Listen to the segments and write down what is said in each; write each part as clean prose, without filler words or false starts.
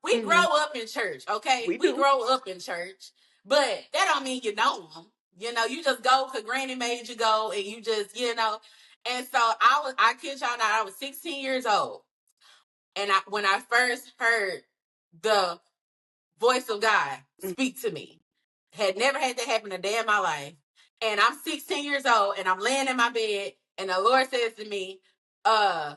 we grow up in church, okay? We grow up in church, but that don't mean you know them. You know, you just go because Granny made you go, and you just, you know. And so I kid y'all not, I was 16 years old, and when I first heard the voice of God speak to me, had never had that happen a day in my life, and I'm 16 years old, and I'm laying in my bed, and the Lord says to me, I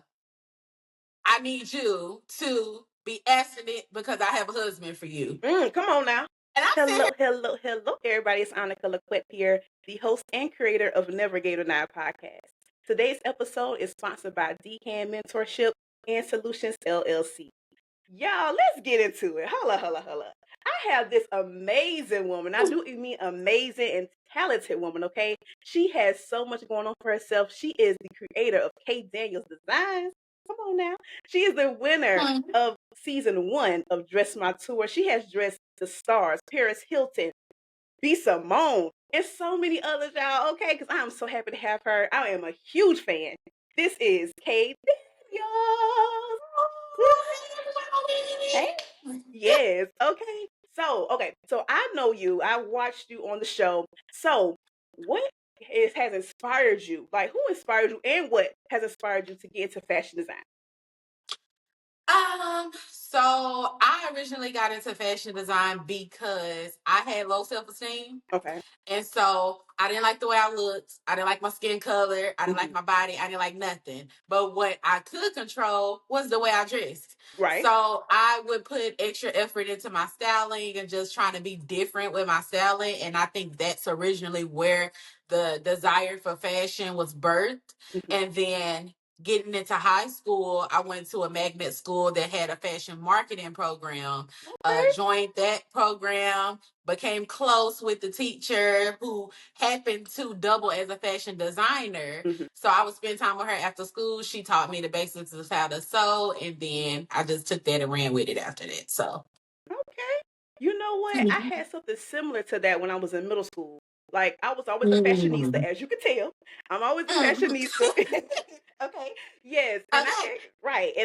need you to be abstinent because I have a husband for you. Come on now. And I'm hello, everybody. It's Annika LaQuette here, the host and creator of Navigator 9 podcast. Today's episode is sponsored by Decan Mentorship and Solutions LLC. Y'all, let's get into it. Holla. I have this amazing woman. I do mean amazing and talented woman, okay? She has so much going on for herself. She is the creator of K. Daniels Designs. Come on now. She is the winner of season 1 of Dress My Tour. She has dressed the stars, Paris Hilton, B. Simone, and so many others, y'all, okay? Because I am so happy to have her. I am a huge fan. This is K. Daniels. Hey. Yes. Okay. So I know you. I watched you on the show. So what has inspired you? Like, who inspired you, and what has inspired you to get into fashion design? So I originally got into fashion design because I had low self-esteem. Okay. And so I didn't like the way I looked. I didn't like my skin color. I didn't like my body. I didn't like nothing. But what I could control was the way I dressed. Right. So I would put extra effort into my styling and just trying to be different with my styling. And I think that's originally where the desire for fashion was birthed. And then getting into high school, I went to a magnet school that had a fashion marketing program. Joined that program, became close with the teacher who happened to double as a fashion designer. So I would spend time with her after school. She taught me the basics of how to sew, and then I just took that and ran with it after that. So okay. You know what? I had something similar to that when I was in middle school. Like, I was always a fashionista, as you can tell. I'm always a fashionista. Okay. Yes. And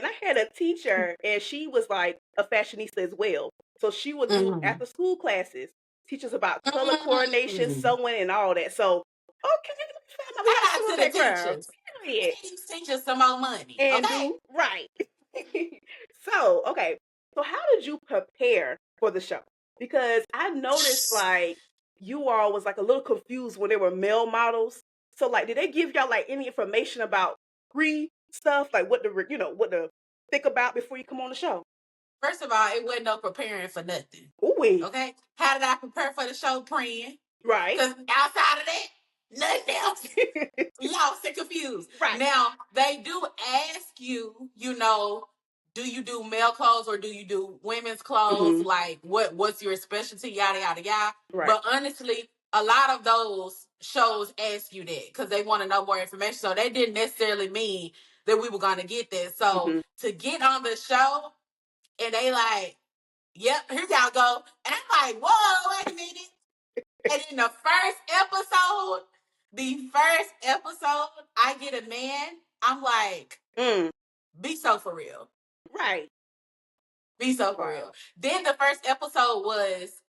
I had a teacher, and she was like a fashionista as well. So she would do after school classes, teach us about color coordination, sewing, and all that. So, okay, shout out to the teachers. These teachers some more money. And okay? Right. So, okay. So how did you prepare for the show? Because I noticed like you all was like a little confused when they were male models. So like, did they give y'all like any information about stuff, like what to think about before you come on the show? First of all, it wasn't no preparing for nothing. Ooh-wee. Okay? How did I prepare for the show? Praying. Right. Because outside of that, nothing else. Lost and confused. Right. Now, they do ask you, do you do male clothes or do you do women's clothes? Like, what's your specialty? Yada, yada, yada. Right. But honestly, a lot of those shows ask you that because they want to know more information. So they didn't necessarily mean that we were going to get that. So to get on the show, and they like, yep, here y'all go. And I'm like, whoa, wait a minute. And in the first episode, I get a man. I'm like, be so for real. Right. Be so for real. Then the first episode was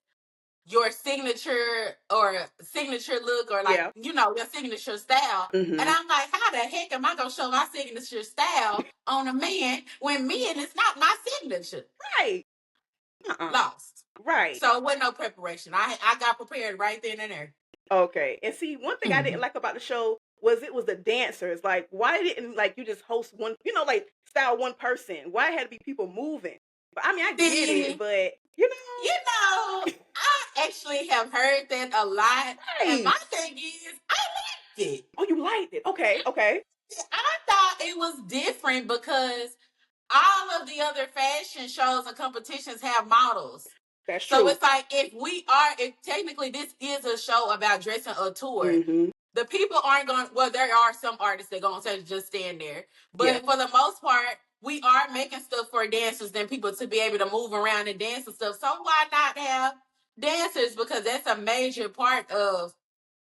your signature look or like, your signature style. And I'm like, how the heck am I going to show my signature style on a man when men is not my signature? Right. Lost. Right. So it wasn't no preparation. I got prepared right then and there. Okay. And see, one thing I didn't like about the show was it was the dancers. Like, why didn't like you just host one, like style one person? Why had to be people moving? But I mean, I get it, but I actually have heard that a lot. Right. And my thing is, I liked it. Oh, you liked it? Okay. I thought it was different because all of the other fashion shows and competitions have models. That's true. So it's like if technically this is a show about dressing a tour, the people aren't going, well, there are some artists that go on stage just stand there. But for the most part, we are making stuff for dancers and people to be able to move around and dance and stuff. So why not have dancers? Because that's a major part of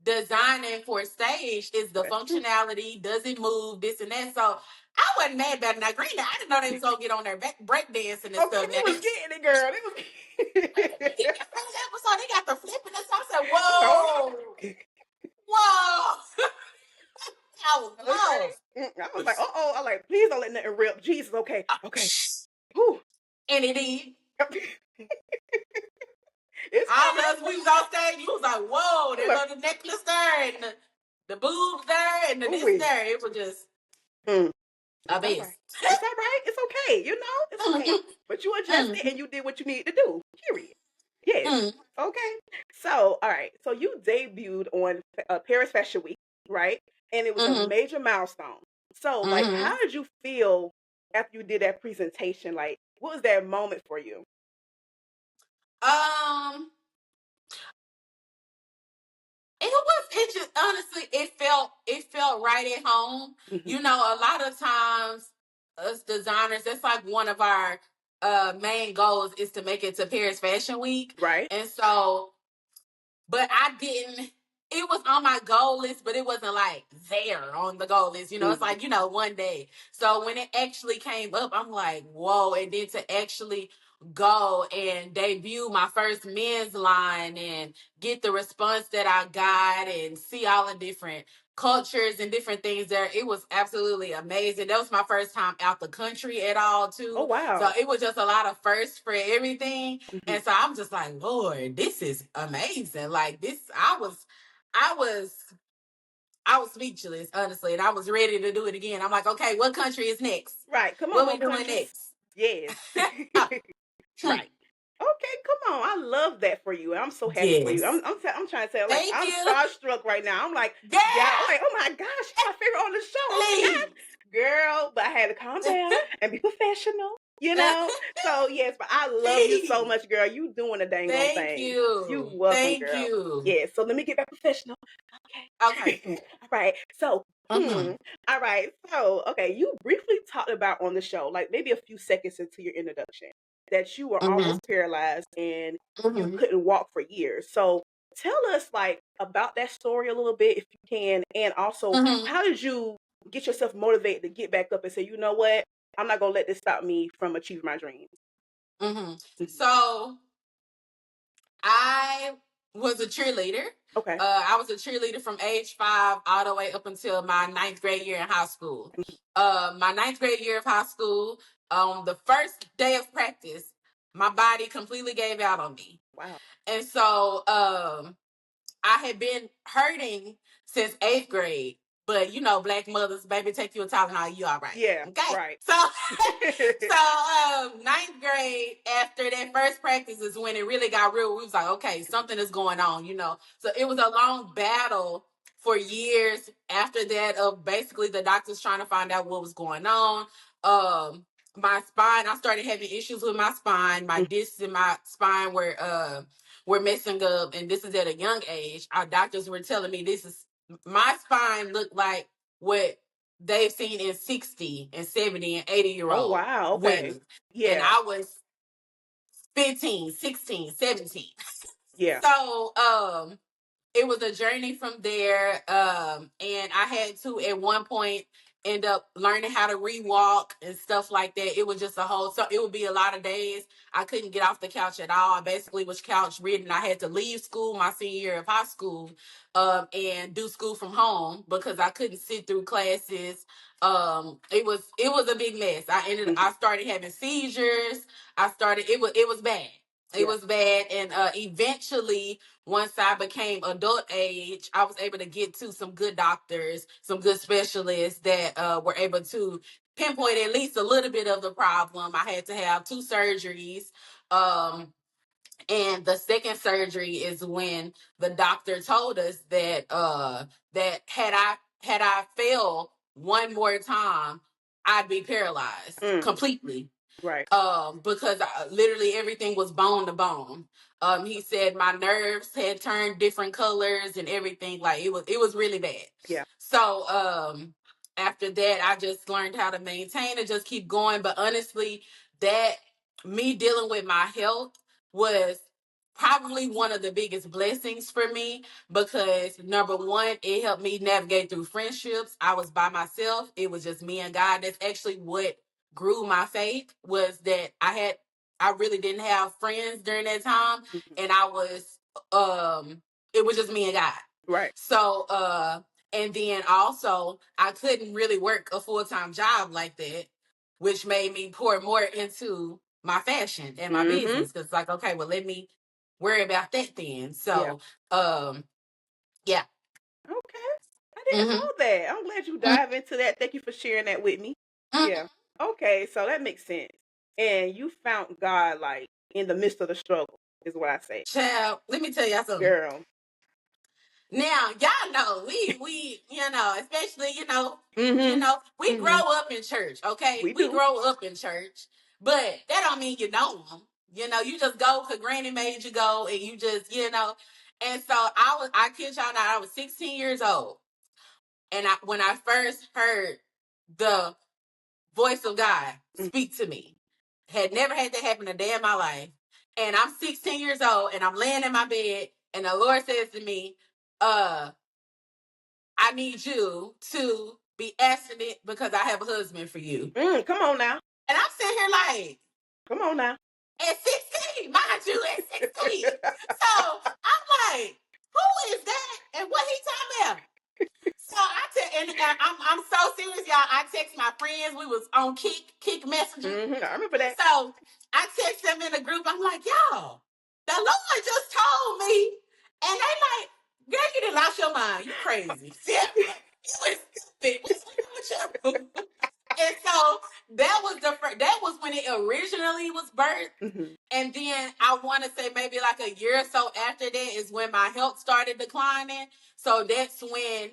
designing for stage is the functionality. Does it move? This and that. So I wasn't mad about it. Now, granted, I didn't know they was gonna get on there break dancing and Okay, stuff. they was getting it, girl. They was. First episode, they got the flipping and stuff. I said, Oh, whoa, whoa. I was okay. lost. I was like, I like, please don't let nothing rip. Jesus, okay, okay. Whew. And it did. It's All fine. of us, we was on stage. You was like, whoa, there go the necklace there, and the boobs there, and the this Ooh-wee. there. It was just Mm. a It's all mess. right. It's all right. It's okay. You know, it's okay. But you adjusted and you did what you needed to do. Period. Yes. Okay. So, all right. So you debuted on Paris Fashion Week, right? And it was a major milestone. So, like, how did you feel after you did that presentation? Like, what was that moment for you? It just honestly it felt right at home. You know, a lot of times us designers, that's like one of our main goals is to make it to Paris Fashion Week. Right. And so, but I didn't, it was on my goal list, but it wasn't like there on the goal list. You know, it's like, you know, one day. So when it actually came up, I'm like, whoa. And then to actually go and debut my first men's line and get the response that I got and see all the different cultures and different things there, it was absolutely amazing. That was my first time out the country at all too. Oh, wow. So it was just a lot of firsts for everything. And so I'm just like, Lord, this is amazing. Like this, I was speechless, honestly, and I was ready to do it again. I'm like, okay, what country is next? Right. Come on, What we doing countries. next? Yes. Right. Okay, come on. I love that for you. I'm so happy for you. I'm trying to say, like, Thank I'm you. starstruck right now. I'm like, Girl! yeah, I'm like, oh my gosh, she's my favorite on the show. Oh my gosh. Girl, but I had to calm down and be professional, you know? So, yes, but I love you so much, girl. You doing a dang on thing. Thank you. You welcome, Thank girl. you. Yeah, so let me get back professional. Okay. All right. So, all right. So, okay, you briefly talked about on the show, like maybe a few seconds into your introduction, that you were almost paralyzed and you couldn't walk for years. So, tell us like about that story a little bit if you can, and also how did you get yourself motivated to get back up and say, you know what, I'm not gonna let this stop me from achieving my dreams. So I was a cheerleader. Okay. I was a cheerleader from age 5 all the way up until my 9th grade year in high school. My 9th grade year of high school, the first day of practice, my body completely gave out on me. Wow. And so I had been hurting since 8th grade. But you know, black mothers, baby, take you a Tylenol, you all right. Yeah. Okay. Right. So 9th grade, after that first practice is when it really got real. We was like, okay, something is going on, you know. So it was a long battle for years after that of basically the doctors trying to find out what was going on. My spine, I started having issues with my spine. My discs in my spine were messing up, and this is at a young age. Our doctors were telling me my spine looked like what they've seen in 60 and 70 and 80-year-old wow. Okay. women. Yeah. And I was 15, 16, 17. Yeah. So it was a journey from there. And I had to at one point end up learning how to re-walk and stuff like that. It was just so it would be a lot of days I couldn't get off the couch at all. I basically was couch ridden. I had to leave school my senior year of high school and do school from home because I couldn't sit through classes. It was a big mess. I started having seizures. It was bad. It was bad. And eventually, once I became adult age, I was able to get to some good doctors, some good specialists that were able to pinpoint at least a little bit of the problem. I had to have 2 surgeries. And the second surgery is when the doctor told us that had I failed one more time, I'd be paralyzed completely. Right. Because literally everything was bone to bone. He said my nerves had turned different colors and everything. Like it was really bad. Yeah. So after that, I just learned how to maintain and just keep going. But honestly, that me dealing with my health was probably one of the biggest blessings for me because number one, it helped me navigate through friendships. I was by myself. It was just me and God. That's actually what grew my faith, was that I really didn't have friends during that time. And it was just me and God. Right. So, and then also I couldn't really work a full-time job like that, which made me pour more into my fashion and my business. Cause like, okay, well, let me worry about that then. So, yeah. Okay. I didn't know that. I'm glad you dive into that. Thank you for sharing that with me. Yeah. Okay, so that makes sense. And you found God like in the midst of the struggle, is what I say. Child, let me tell y'all something. Girl. Now, y'all know, we especially, we grow up in church, okay? We grow up in church, but that don't mean you know them. You just go because granny made you go and you just, And so I kid y'all not, I was 16 years old. And when I first heard the voice of God speak to me, had never had that happen a day in my life. And I'm 16 years old and I'm laying in my bed and the Lord says to me, I need you to be abstinent because I have a husband for you. Come on now. And I'm sitting here like, come on now. At 16, mind you, at 16. So I'm like, who is that? And what he talking about? So I'm so serious, y'all. I text my friends. We was on Kick Messenger. I remember that. So I text them in a group. I'm like, y'all, the Lord just told me. And they like, girl, you done lost your mind. You crazy. Yeah, you was stupid. What's wrong with you? And so that was when it originally was birthed. And then I want to say maybe like a year or so after that is when my health started declining. So that's when,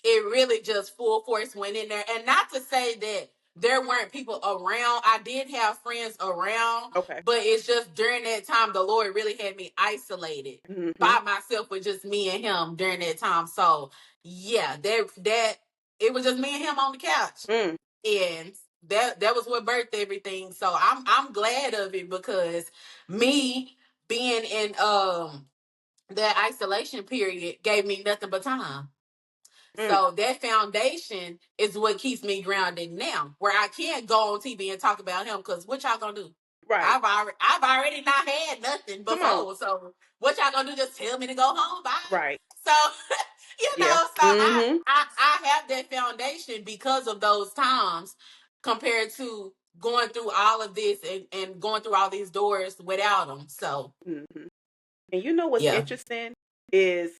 it really just full force went in there. And not to say that there weren't people around. I did have friends around. Okay. But it's just during that time, the Lord really had me isolated by myself with just me and him during that time. So yeah, that it was just me and him on the couch. And that was what birthed everything. So I'm glad of it because me being in that isolation period gave me nothing but time. So that foundation is what keeps me grounded now, where I can't go on TV and talk about him because what y'all gonna do? Right. I've already not had nothing before. So what y'all gonna do? Just tell me to go home? Bye. Right. So I have that foundation because of those times compared to going through all of this and going through all these doors without them. So and you know what's interesting is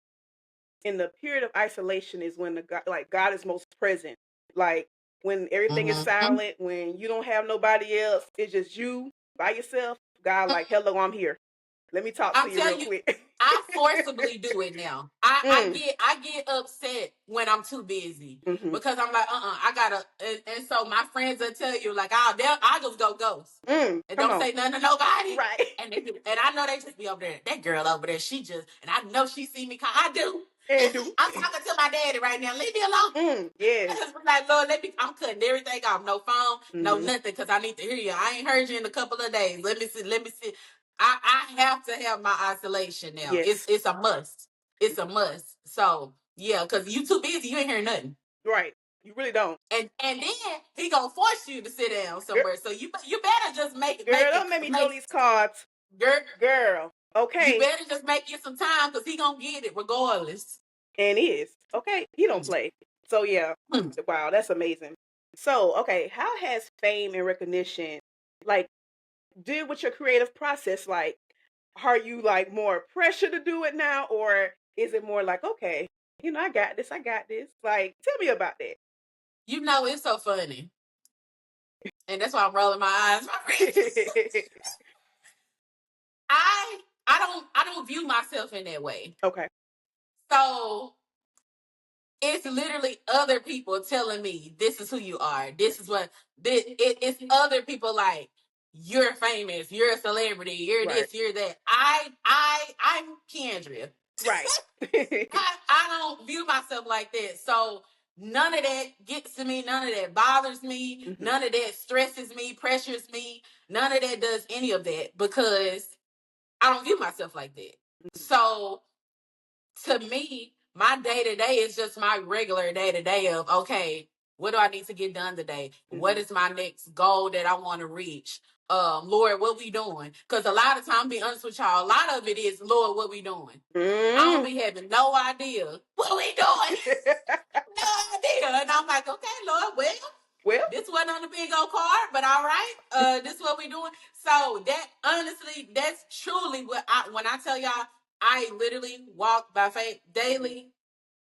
in the period of isolation is when God is most present. Like when everything is silent, when you don't have nobody else, it's just you by yourself. God, like, hello, I'm here. Let me talk to you real quick. I forcibly do it now. I get upset when I'm too busy because I'm like, I gotta. And so my friends will tell you like, I'll just go ghost and don't say nothing to nobody. Right. And I know they just be over there. That girl over there, she just, and I know she see me. I do. I'm talking to my daddy right now. Leave me alone. Yeah. I'm like, Lord, I'm cutting everything off. No phone, no nothing, because I need to hear you. I ain't heard you in a couple of days. Let me see. I have to have my isolation now. Yes. It's a must. It's a must. So yeah, because you too busy, you ain't hearing nothing. Right. You really don't. And then he gonna force you to sit down somewhere. So you better just make it. Girl, don't make me know these cards. Girl. Okay. You better just make you some time because he gonna get it regardless. And is. Okay. He don't play. So yeah. Wow, that's amazing. So, okay, how has fame and recognition deal with your creative process? Like, are you like more pressure to do it now, or is it more like, okay, I got this. Like, tell me about that. It's so funny. And that's why I'm rolling my eyes. I don't view myself in that way. Okay. So it's literally other people telling me this is who you are. This is what it's other people like, you're famous, you're a celebrity, you're this, you're that. I'm Kendria. Right. I don't view myself like that. So none of that gets to me. None of that bothers me. None of that stresses me, pressures me. None of that does any of that because I don't view myself like that. So to me, my day to day is just my regular day to day of, okay, what do I need to get done today? What is my next goal that I want to reach? Lord, what we doing? Because a lot of time, be honest with y'all, a lot of it is, Lord, what we doing? I don't be having no idea what we doing. No idea. And I'm like, okay, Lord, well, this wasn't on the big old card, but all right. This is what we doing. So that, honestly, that's truly when I tell y'all, I literally walk by faith daily.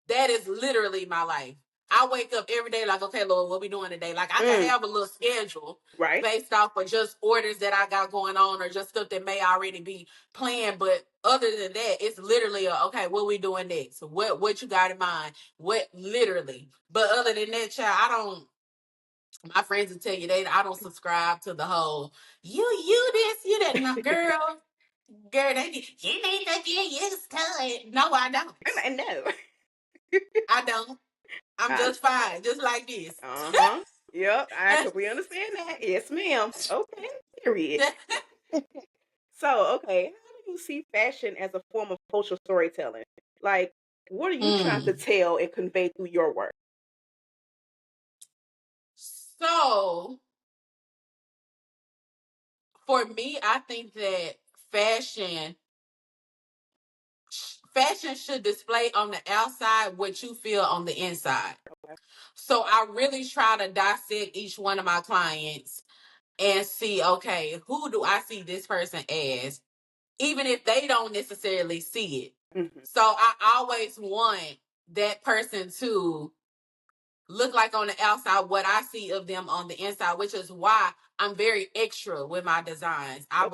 That is literally my life. I wake up every day like, okay, Lord, what we doing today? Like, I can have a little schedule based off of just orders that I got going on or just stuff that may already be planned. But other than that, it's literally okay, what we doing next? What you got in mind? What literally? But other than that, child, I don't. My friends will tell you I don't subscribe to the whole you this, you that. No, girl, they need, you need to get used to it. No, I don't. No. I don't. I'm just fine, just like this. Yep, I completely understand that. Yes, ma'am. Okay, period. So, okay, how do you see fashion as a form of cultural storytelling? Like, what are you trying to tell and convey through your work? So, for me, I think that fashion should display on the outside what you feel on the inside. Okay. So I really try to dissect each one of my clients and see, okay, who do I see this person as, even if they don't necessarily see it. So I always want that person to look like on the outside what I see of them on the inside, which is why I'm very extra with my designs. I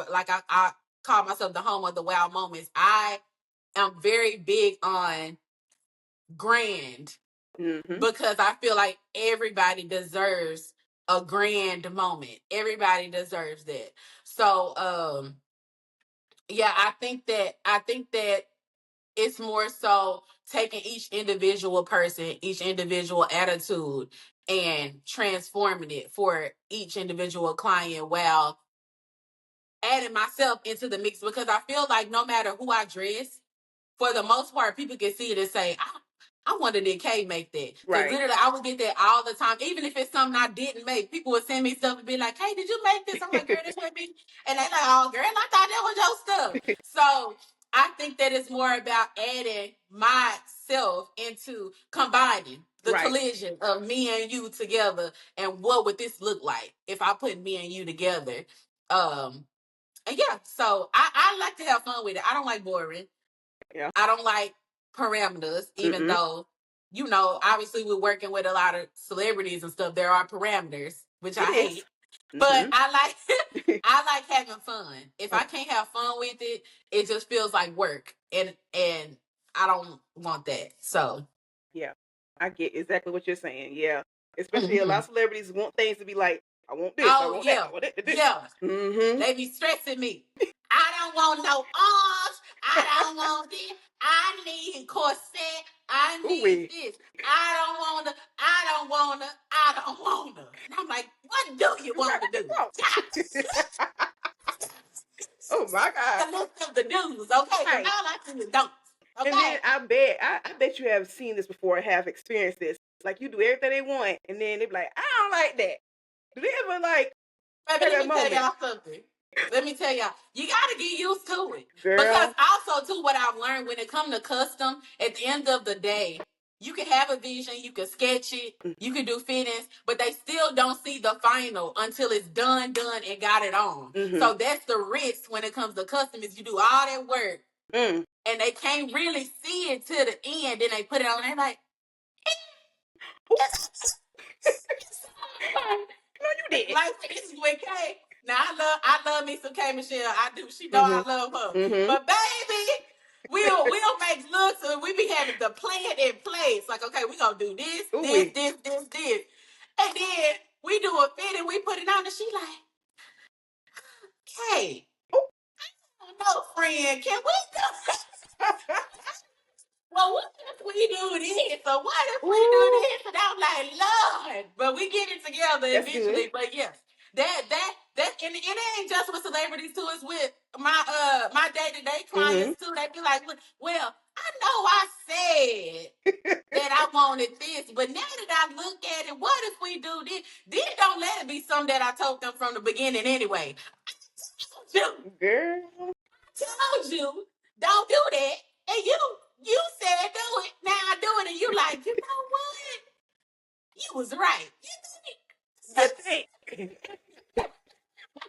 call myself the home of the wow moments. I am very big on grand because I feel like everybody deserves a grand moment. Everybody deserves that. So yeah, I think that it's more so taking each individual person, each individual attitude, and transforming it for each individual client while adding myself into the mix, because I feel like no matter who I dress, for the most part, people can see it and say, I wonder did Kay make that? Because literally, I would get that all the time. Even if it's something I didn't make, people would send me stuff and be like, hey, did you make this? I'm like, girl, this was me. And they like, oh, girl, I thought that was your stuff. So I think that it's more about adding myself into combining the collision of me and you together. And what would this look like if I put me and you together? And yeah, so I like to have fun with it. I don't like boring. Yeah. I don't like parameters, even though, obviously we're working with a lot of celebrities and stuff. There are parameters, which I hate. But I like having fun. If I can't have fun with it, it just feels like work. And I don't want that. So yeah, I get exactly what you're saying. Yeah. Especially a lot of celebrities want things to be like, I want this, I want that, I want that. Yeah. They be stressing me. I don't want no arms. I don't want this. I need corset. I need this. I don't wanna. And I'm like, what do you want to do? Oh my God. The list of the do's, okay? Right. All I do is don't. Okay. And then I bet you have seen this before, have experienced this. Like you do everything they want, and then they be like, I don't like that. Do they ever like? Baby, let me tell y'all something. Let me tell y'all, you gotta get used to it. Girl. Because also too, what I've learned when it comes to custom, at the end of the day, you can have a vision, you can sketch it, you can do fittings, but they still don't see the final until it's done, and got it on. So that's the risk when it comes to custom, is you do all that work and they can't really see it to the end, then they put it on and they're like, no, you did. Like, this is with Kay. Now I love me some Kay Michelle. I do. She know I love her. But baby, we'll make looks, and we be having the plan in place. Like, okay, we gonna do this, this. And then we do a fit and we put it on, and she like, Kay, no friend, can we do well, what if we do this? Or what if we do this? And I'm like, Lord. But we get it together eventually. Good. But yes, that and it ain't just with celebrities too. It's with my dated their clients too. They be like, well, I know I said that I wanted this, but now that I look at it, what if we do this? Then don't let it be something that I told them from the beginning anyway. I told you, Girl. told you, don't do that. And you said do it. Now I do it, and you like, you know what? You was right. You think?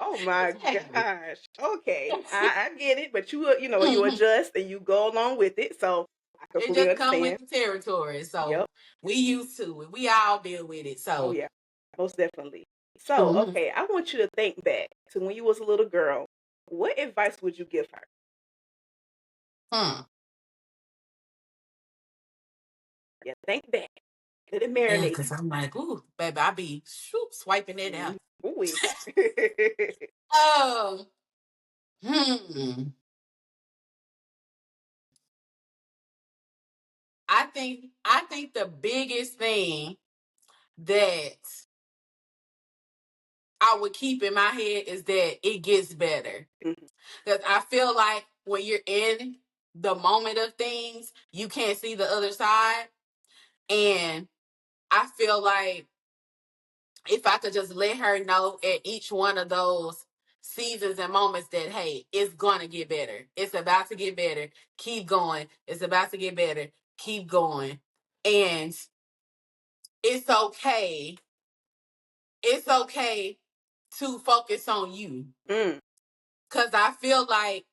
Oh my gosh. Okay, I get it, but you adjust and you go along with it. So I It completely just come with understand. the territory. So Yep. we used to it. We all deal with it. Oh So yeah, most definitely. So mhm. okay, I want you to think back to when you was a little girl. What advice would you give her? Hmm. Yeah, think back. Let it Yeah, marinate. because I'm like, ooh, baby, I be swiping it out. Ooh. Oh, hmm. I think the biggest thing that I would keep in my head is that it gets better. Mhm. Because I feel like when you're in the moment of things, you can't see the other side. And I feel like if I could just let her know at each one of those seasons and moments that, hey, it's going to get better. It's about to get better. Keep going. It's about to get better. Keep going. And it's okay. It's okay to focus on you. Mm. Because I feel like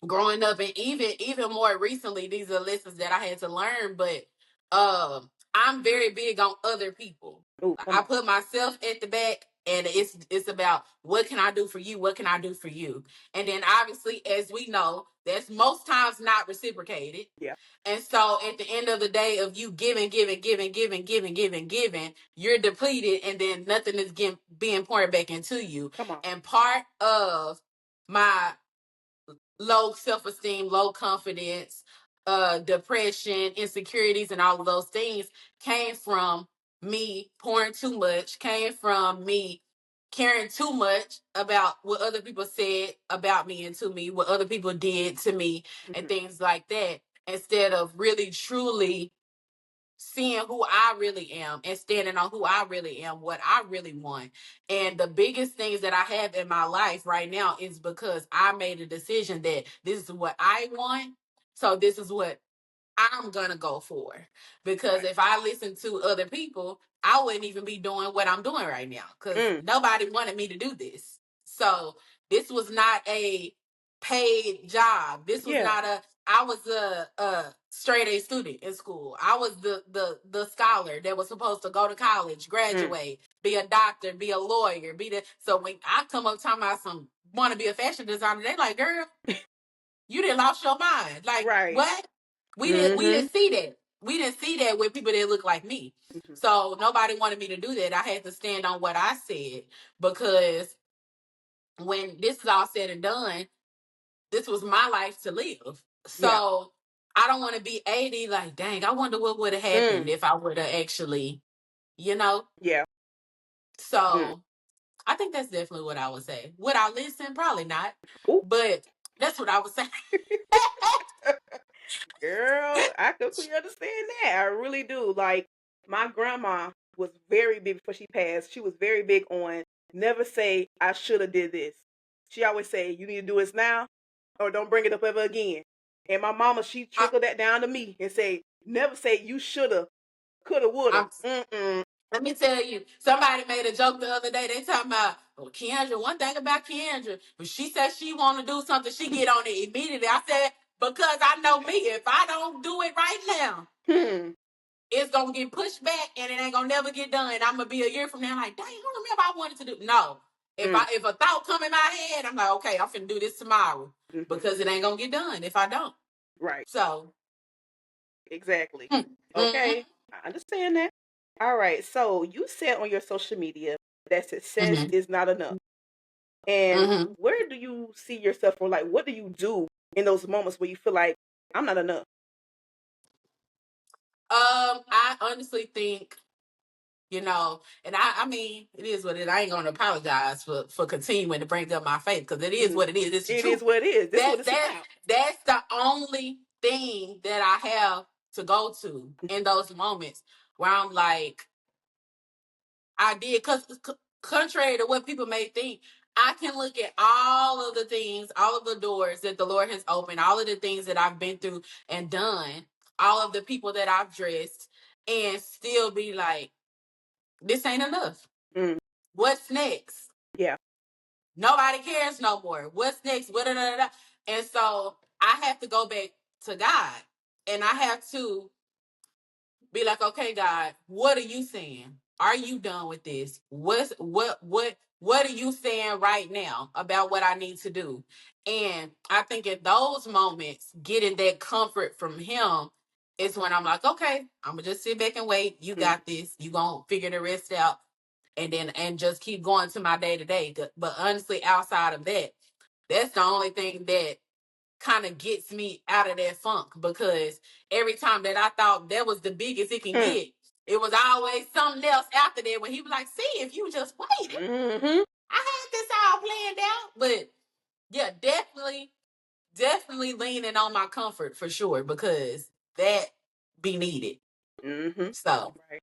growing up, and even more recently, these are lessons that I had to learn, but I'm very big on other people. Ooh, come I on. put myself at the back, and it's about what can I do for you, what can I do for you. And then obviously, as we know, that's most times not reciprocated. Yeah. And so at the end of the day, of you giving, you're depleted, and then nothing is being poured back into you. Come on. And part of my low self-esteem, low confidence, depression, insecurities, and all of those things came from me pouring too much, came from me caring too much about what other people said about me and to me, what other people did to me, and Mhm. things like that, instead of really truly seeing who I really am and standing on who I really am, what I really want. And the biggest things that I have in my life right now is because I made a decision that this is what I want. So this is what I'm gonna go for. Because Right. if I listen to other people, I wouldn't even be doing what I'm doing right now. Because Mm. nobody wanted me to do this. So this was not a paid job. This was Yeah. not a I was a straight A student in school. I was the scholar that was supposed to go to college, Mm. graduate, be a doctor, be a lawyer, be the so when I come up talking about some want to be a fashion designer, they like, girl, you didn't lost your mind. Like Right. what? We didn't Mhm. see that. We didn't see that with people that look like me. Mhm. So nobody wanted me to do that. I had to stand on what I said because when this is all said and done, this was my life to live. Yeah. So I don't want to be 80 like, dang, I wonder what would have happened Mm. if I would have actually, you know? Yeah. Mm. So I think that's definitely what I would say. Would I listen? Probably not. Ooh. But that's what I would say. Girl, I completely understand that. I really do. Like my grandma was very big before she passed. She was very big on never say I should have did this. She always say you need to do this now or don't bring it up ever again. And my mama, she I, trickled that down to me and say never say you shoulda, coulda, woulda. I'm Mm-mm. Let me tell you, somebody made a joke the other day. They talking about, well, Kendra, one thing about Kendra, when she says she want to do something, she get on it immediately. I said, because I know me, if I don't do it right now, Hmm. it's going to get pushed back and it ain't going to never get done. I'm going to be a year from now like, dang, I don't remember I wanted to do. No. Mm. If a thought come in my head, I'm like, okay, I'm finna do this tomorrow Hmm. because it ain't going to get done if I don't. Right. So, Exactly. mm-hmm, Okay. I understand that. All right. So you said on your social media that success mm-hmm, is not enough. And mm-hmm. where do you see yourself, or like what do you do in those moments where you feel like I'm not enough? I honestly think you know. And I mean, it is what it is. I ain't gonna apologize for continuing to bring up my faith, because it is what it is. It's the It truth. is what it is. This is what it's That's about. that's the only thing that I have to go to in those moments where I'm like, I did, because contrary to what people may think, I can look at all of the things, all of the doors that the Lord has opened, all of the things that I've been through and done, all of the people that I've dressed, and still be like, this ain't enough. Mm. What's next? Yeah. Nobody cares no more. What's next? And so I have to go back to God, and I have to be like, okay, God, what are you saying? Are you done with this? What are you saying right now about what I need to do? And I think in those moments, getting that comfort from him is when I'm like, okay, I'm gonna just sit back and wait. You got this. You gonna figure the rest out, and just keep going to my day to day. But honestly, outside of that, that's the only thing that kind of gets me out of that funk, because every time that I thought that was the biggest it can get, it was always something else after that when he was like, see, if you just waited, I had this all planned out. But yeah, definitely leaning on my comfort for sure, because that be needed. So, Right.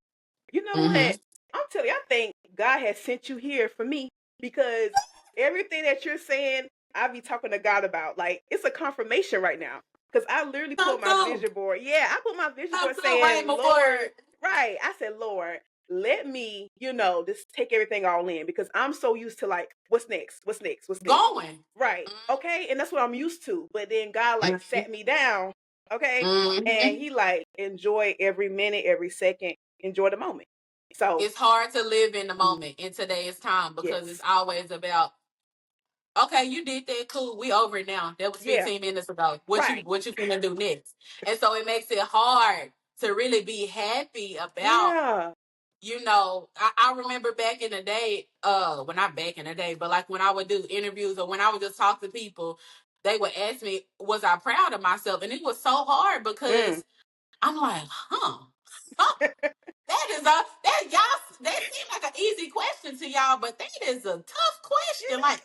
You know what? I'm telling you, I think God has sent you here for me, because everything that you're saying, I be talking to God about. Like, it's a confirmation right now. Because I literally come put my through, vision board. Yeah, I put my vision come board through, saying, Raymond Lord, Word. right. I said, Lord, let me, just take everything all in, because I'm so used to like, what's next? What's next? What's next? Going. Right. Okay. And that's what I'm used to. But then God like sat me down. Okay. And he like, enjoy every minute, every second, enjoy the moment. So It's hard to live in the moment in today's time, because it's always about, okay, you did that, cool, we over it now. That was 15 minutes ago. What Right. you gonna do next? And so it makes it hard to really be happy about, I remember back in the day, well, not back in the day, but like when I would do interviews or when I would just talk to people, they would ask me, was I proud of myself? And it was so hard, because I'm like, that seemed like an easy question to y'all, but that is a tough question. Like,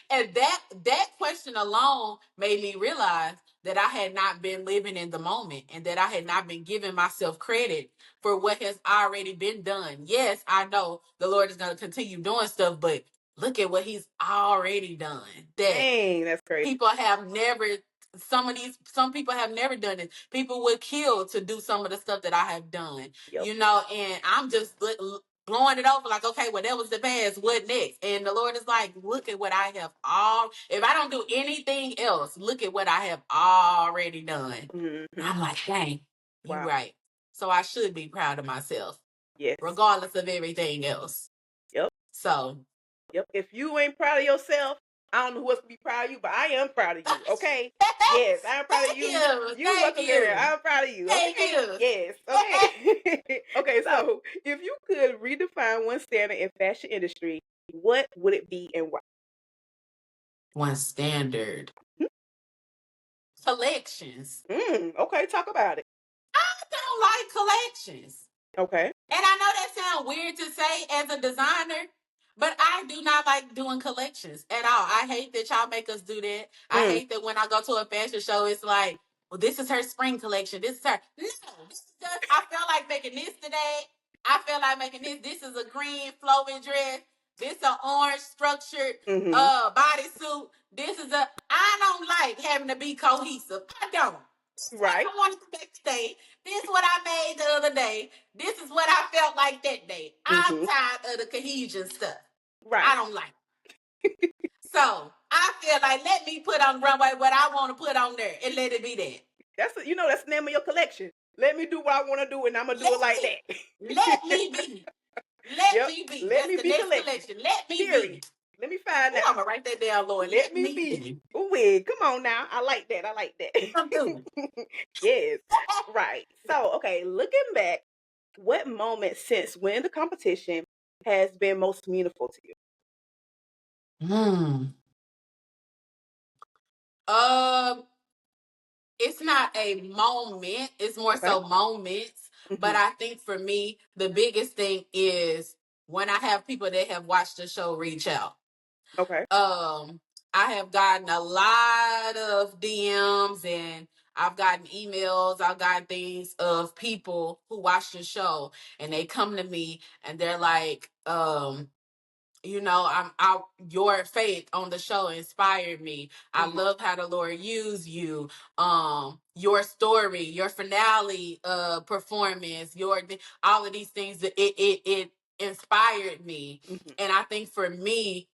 and that question alone made me realize that I had not been living in the moment, and that I had not been giving myself credit for what has already been done. Yes, I know the Lord is going to continue doing stuff, but look at what he's already done. Dang, that's crazy. People have never, some people have never done it. People would kill to do some of the stuff that I have done, and I'm just blowing it over like, okay, well, that was the past. What next? And the Lord is like, look at what I have if I don't do anything else, look at what I have already done. And I'm like, dang, you're right. So I should be proud of myself. Yes. Regardless of everything else. Yep. So. Yep. If you ain't proud of yourself, I don't know who else to be proud of you, but I am proud of you. Okay. Yes, I'm proud of you. You welcome, girl. I'm proud of you. Okay. Thank you. Yes. Okay. Okay. So, if you could redefine one standard in fashion industry, what would it be and why? One standard. Collections. Okay. Talk about it. I don't like collections. Okay. And I know that sounds weird to say as a designer, but I do not like doing collections at all. I hate that y'all make us do that. I hate that when I go to a fashion show, it's like, well, this is her spring collection. This is her. No, this is just, I feel like making this today. I feel like making this. This is a green flowing dress. This is an orange structured bodysuit. This is I don't like having to be cohesive. I don't. Right. I wanted to make today. This is what I made the other day. This is what I felt like that day. I'm tired of the cohesion stuff. Right. I don't like it. So I feel like, let me put on the runway what I want to put on there, and let it be that. That's that's the name of your collection. Let me do what I want to do, and I'm gonna do it like that. Let me be. Let me be. Let That's me the be next collection. collection. Let me Period. be. Let me find out. I'm gonna write that down, Lord. Let me be. Ooh, come on now. I like that. I like that. Come through. Yes. Right. So, okay, looking back, what moment since winning the competition has been most meaningful to you? It's not a moment. It's more so moments. But I think for me, the biggest thing is when I have people that have watched the show reach out. Okay. I have gotten a lot of DMs and I've gotten emails, I've gotten things of people who watch the show and they come to me and they're like, your faith on the show inspired me. I love how the Lord used you. Your story, your finale performance, all of these things that it inspired me. And I think for me,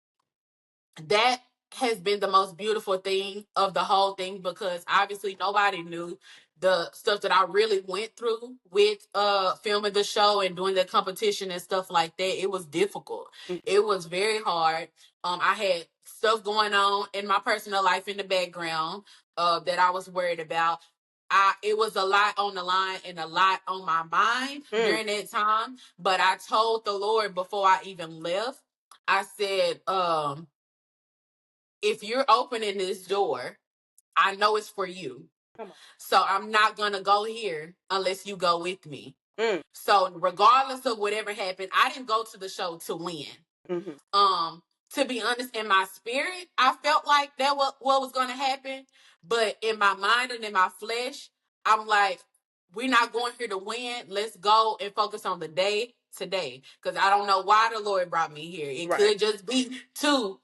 that has been the most beautiful thing of the whole thing, because obviously nobody knew the stuff that I really went through with filming the show and doing the competition and stuff like that. It was difficult. It was very hard. I had stuff going on in my personal life in the background that I was worried about. It was a lot on the line and a lot on my mind during that time. But I told the Lord before I even left, I said, if you're opening this door, I know it's for you. So I'm not going to go here unless you go with me. So regardless of whatever happened, I didn't go to the show to win. To be honest, in my spirit, I felt like that was what was going to happen. But in my mind and in my flesh, I'm like, we're not going here to win. Let's go and focus on the day today. Because I don't know why the Lord brought me here. It could just be to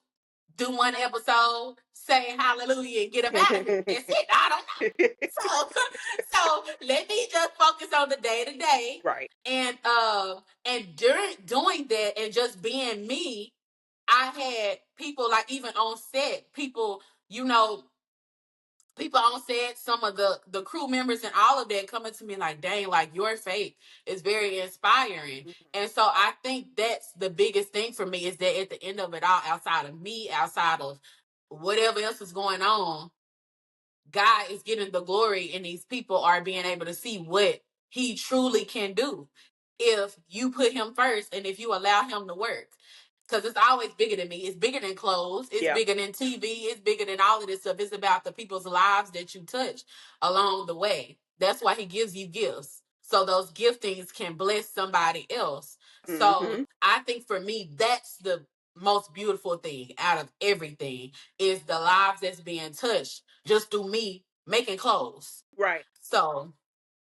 do one episode, say hallelujah, and get up out of here. That's it. I don't know. So let me just focus on the day to day. Right. And during doing that and just being me, I had people like even on set, people on set, some of the crew members and all of that coming to me like, dang, like your faith is very inspiring. And so I think that's the biggest thing for me, is that at the end of it all, outside of me, outside of whatever else is going on, God is getting the glory, and these people are being able to see what he truly can do if you put him first and if you allow him to work. Because it's always bigger than me. It's bigger than clothes. It's bigger than TV. It's bigger than all of this stuff. It's about the people's lives that you touch along the way. That's why he gives you gifts, so those giftings can bless somebody else. So I think for me, that's the most beautiful thing out of everything, is the lives that's being touched just through me making clothes. Right. So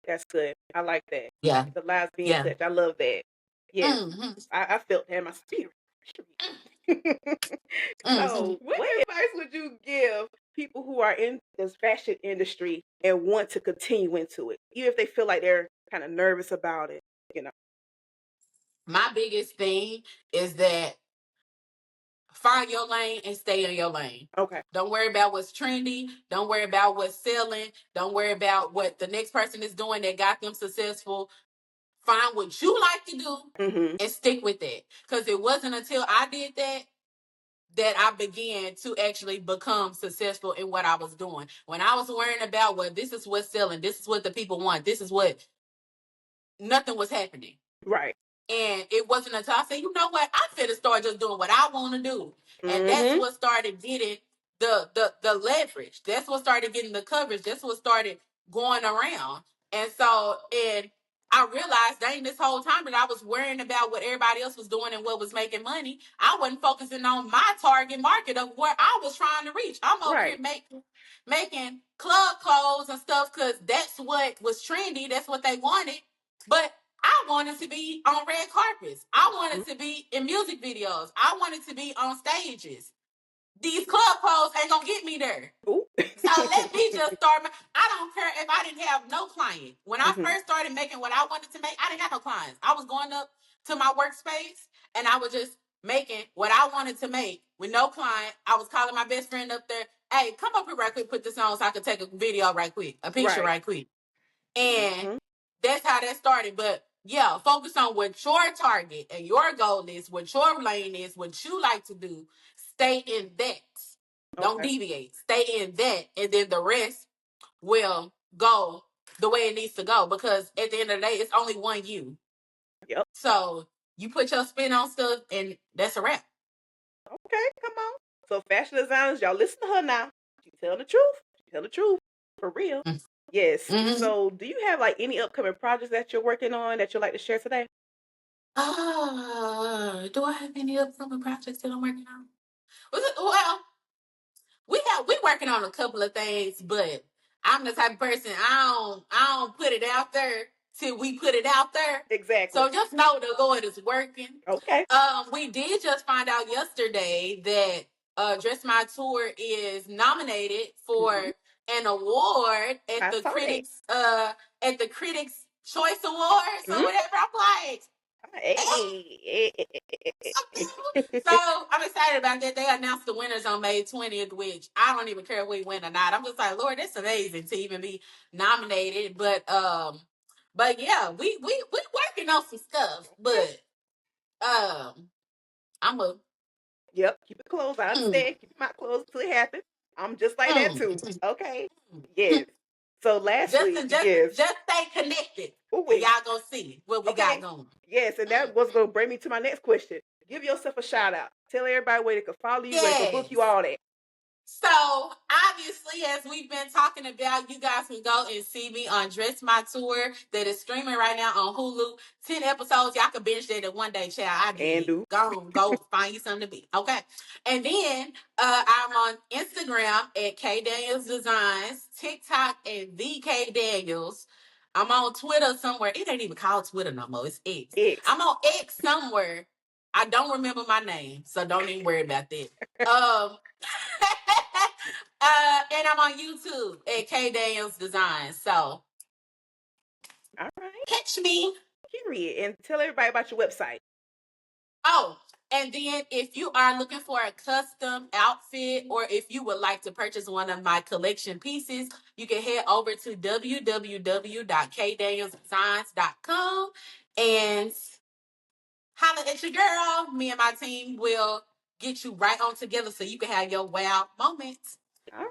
that's good. I like that. Yeah. The lives being touched. I love that. Yeah. I felt that in my spirit. So, what advice would you give people who are in this fashion industry and want to continue into it, even if they feel like they're kind of nervous about it? My biggest thing is that find your lane and stay in your lane. Okay. Don't worry about what's trendy. Don't worry about what's selling. Don't worry about what the next person is doing that got them successful. Find what you like to do and stick with it. Because it wasn't until I did that I began to actually become successful in what I was doing. When I was worrying about, well, this is what's selling, this is what the people want, this is what, nothing was happening. Right. And it wasn't until I said, you know what, I'm finna start just doing what I want to do. And that's what started getting the leverage. That's what started getting the coverage. That's what started going around. And so, and I realized, dang, this whole time that I was worrying about what everybody else was doing and what was making money, I wasn't focusing on my target market of where I was trying to reach. I'm over here making club clothes and stuff because that's what was trendy. That's what they wanted. But I wanted to be on red carpets. I wanted to be in music videos. I wanted to be on stages. These club clothes ain't gonna get me there. So let me just start. I don't care if I didn't have no client. When I first started making what I wanted to make, I didn't have no clients. I was going up to my workspace and I was just making what I wanted to make with no client. I was calling my best friend up there. Hey, come up here right quick, put this on so I could take a video right quick, a picture right quick. And that's how that started. But yeah, focus on what your target and your goal is, what your lane is, what you like to do. Stay in that. Don't deviate. Stay in that. And then the rest will go the way it needs to go. Because at the end of the day, it's only one you. Yep. So you put your spin on stuff and that's a wrap. Okay, come on. So fashion designers, y'all listen to her now. She tell the truth. She tell the truth. For real. Yes. Mhm. So, do you have like any upcoming projects that you're working on that you'd like to share today? Do I have any upcoming projects that I'm working on? Well, we working on a couple of things, but I'm the type of person I don't put it out there till we put it out there. Exactly. So just know the Lord is working. Okay. We did just find out yesterday that Dress My Tour is nominated for Mhm. an award I saw that. at the Critics Choice Awards or Mhm. whatever. I'm like, Hey. so I'm excited about that. They announced the winners on May 20th, which I don't even care if we win or not. I'm just like, Lord, it's amazing to even be nominated. But yeah, we working on some stuff. But I'm a Yep, keep it closed. I mm, understand. Keep your mouth closed until it happens. I'm just like that too. mm, Okay. mm. Yes. So just lastly, to yes. just stay connected, Oh and wait. y'all gonna see what we got Okay. going. Yes, and that was gonna bring me to my next question. Give yourself a shout out. Tell everybody where they can follow you, where they can book you, Yes. all that. So obviously, as we've been talking about, you guys can go and see me on Dress My Tour that is streaming right now on Hulu. 10 episodes. Y'all can binge that in one day, child. I And did. do. Go find you something to be. Okay. And then I'm on Instagram at K Daniels Designs, TikTok at the K Daniels. I'm on Twitter somewhere. It ain't even called Twitter no more. It's X. X. I'm on X somewhere. I don't remember my name, so don't even worry about that. Um, and I'm on YouTube at K Daniels Design. So All right. catch me. Period. And tell everybody about your website. Oh, and then if you are looking for a custom outfit or if you would like to purchase one of my collection pieces, you can head over to www.kdanielsdesigns.com and holla at your girl. Me and my team will get you right on together so you can have your wow moments. All right.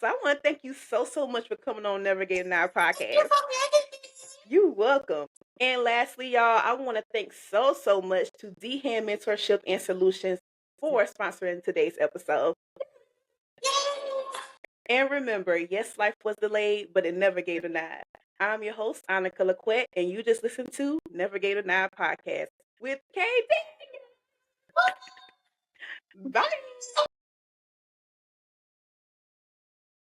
So I want to thank you so much for coming on Navigating Our Thank you podcast. for having me. You're welcome. And lastly, y'all, I want to thank so much to D Hand Mentorship and Solutions for sponsoring today's episode. Yay! And remember, yes, life was delayed, but it never gave denied. I'm your host, Annika Laquette, and you just listened to Never Gave Denied podcast with KD. Bye.